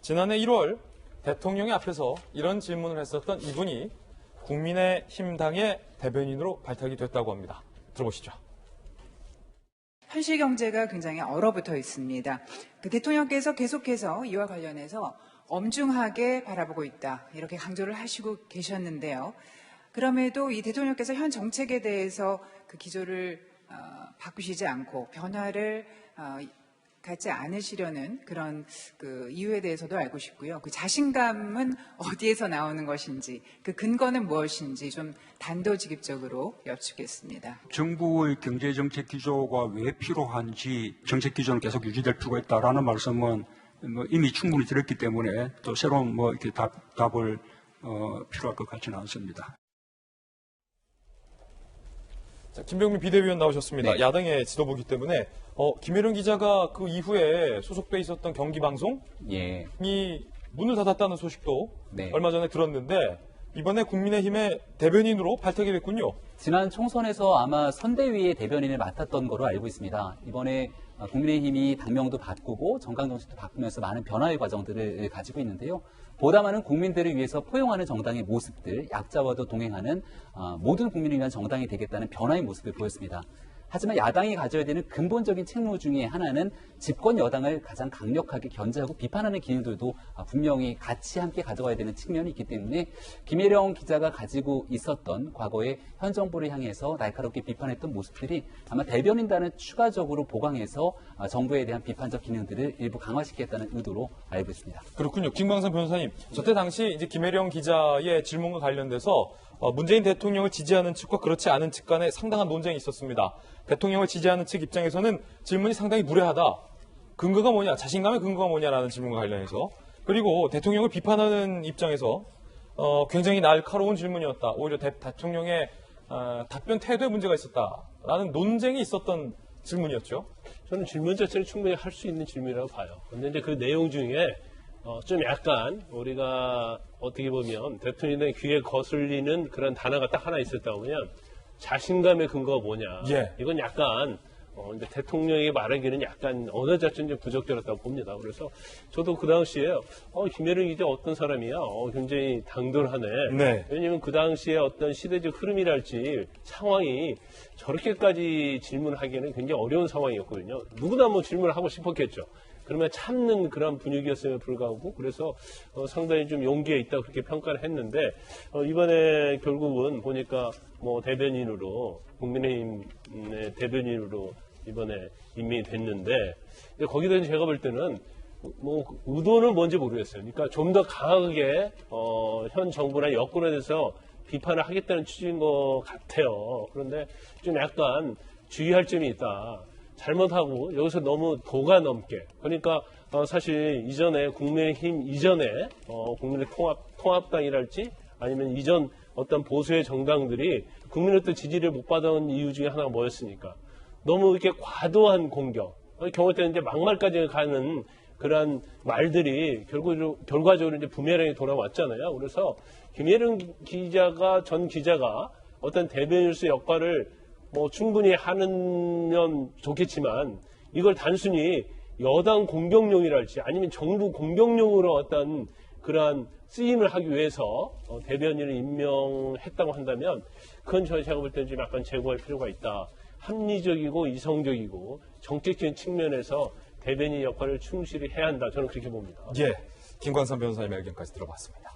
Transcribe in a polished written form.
지난해 1월 대통령의 앞에서 이런 질문을 했었던 이분이 국민의힘당의 대변인으로 발탁이 됐다고 합니다. 들어보시죠. 현실 경제가 굉장히 얼어붙어 있습니다. 대통령께서 계속해서 이와 관련해서 엄중하게 바라보고 있다, 이렇게 강조를 하시고 계셨는데요. 그럼에도 이 대통령께서 현 정책에 대해서 그 기조를 바꾸시지 않고 변화를 갖지 않으시려는 그런 그 이유에 대해서도 알고 싶고요. 그 자신감은 어디에서 나오는 것인지, 그 근거는 무엇인지 좀 단도직입적으로 여쭙겠습니다. 정부의 경제정책 기조가 왜 필요한지, 정책 기조는 계속 유지될 필요가 있다라는 말씀은 이미 충분히 드렸기 때문에 또 새로운 이렇게 답을 필요할 것 같지는 않습니다. 자, 김병민 비대위원 나오셨습니다. 네. 야당의 지도부기 때문에 김혜령 기자가 그 이후에 소속돼 있었던 경기방송이 예. 문을 닫았다는 소식도 네. 얼마 전에 들었는데 이번에 국민의힘의 대변인으로 발탁이 됐군요. 지난 총선에서 아마 선대위의 대변인을 맡았던 거로 알고 있습니다. 이번에 국민의힘이 당명도 바꾸고 정강 정책도 바꾸면서 많은 변화의 과정들을 가지고 있는데요. 보다 많은 국민들을 위해서 포용하는 정당의 모습들, 약자와도 동행하는 모든 국민을 위한 정당이 되겠다는 변화의 모습을 보였습니다. 하지만 야당이 가져야 되는 근본적인 책무 중에 하나는 집권 여당을 가장 강력하게 견제하고 비판하는 기능들도 분명히 같이 함께 가져가야 되는 측면이 있기 때문에 김혜령 기자가 가지고 있었던 과거의 현 정부를 향해서 날카롭게 비판했던 모습들이 아마 대변인단을 추가적으로 보강해서 정부에 대한 비판적 기능들을 일부 강화시키겠다는 의도로 알고 있습니다. 그렇군요. 김광선 변호사님, 저때 당시 이제 김혜령 기자의 질문과 관련돼서 문재인 대통령을 지지하는 측과 그렇지 않은 측 간에 상당한 논쟁이 있었습니다. 대통령을 지지하는 측 입장에서는 질문이 상당히 무례하다. 근거가 뭐냐, 자신감의 근거가 뭐냐라는 질문과 관련해서. 그리고 대통령을 비판하는 입장에서 굉장히 날카로운 질문이었다. 오히려 대통령의 답변 태도에 문제가 있었다라는 논쟁이 있었던 질문이었죠. 저는 질문 자체는 충분히 할 수 있는 질문이라고 봐요. 그런데 이제 그 내용 중에 좀 약간 우리가 어떻게 보면 대통령의 귀에 거슬리는 그런 단어가 딱 하나 있었다고 하면 자신감의 근거가 뭐냐. 예. 이건 약간 이제 대통령이 말하기는 약간 언어 자체는 좀 부적절했다고 봅니다. 그래서 저도 그 당시에 김혜령 기자 어떤 사람이야? 굉장히 당돌하네. 네. 왜냐하면 그 당시에 어떤 시대적 흐름이랄지 상황이 저렇게까지 질문하기에는 굉장히 어려운 상황이었거든요. 누구나 질문을 하고 싶었겠죠. 그러면 참는 그런 분위기였음에 불구하고 그래서 상당히 좀 용기가 있다 그렇게 평가를 했는데 이번에 결국은 보니까 대변인으로 국민의힘의 대변인으로 이번에 임명이 됐는데 거기다 제가 볼 때는 의도는 뭔지 모르겠어요. 그러니까 좀 더 강하게 현 정부나 여권에 대해서 비판을 하겠다는 취지인 것 같아요. 그런데 좀 약간 주의할 점이 있다. 잘못하고 여기서 너무 도가 넘게 그러니까 사실 이전에 국민의힘 이전에 국민의 통합당이랄지 아니면 이전 어떤 보수의 정당들이 국민의 어떤 지지를 못 받아온 이유 중에 하나가 뭐였습니까? 너무 이렇게 과도한 공격 경우 때는 이제 막말까지 가는 그런 말들이 결과적으로 이제 부메랑이 돌아왔잖아요. 그래서 김혜령 전 기자가 어떤 대변인으로서의 역할을 충분히 하면 좋겠지만 이걸 단순히 여당 공격용이랄지 아니면 정부 공격용으로 어떤 그러한 쓰임을 하기 위해서 대변인을 임명했다고 한다면 그건 제가 볼 때는 좀 약간 제고할 필요가 있다. 합리적이고 이성적이고 정책적인 측면에서 대변인 역할을 충실히 해야 한다. 저는 그렇게 봅니다. 예, 김광선 변호사님의 의견까지 들어봤습니다.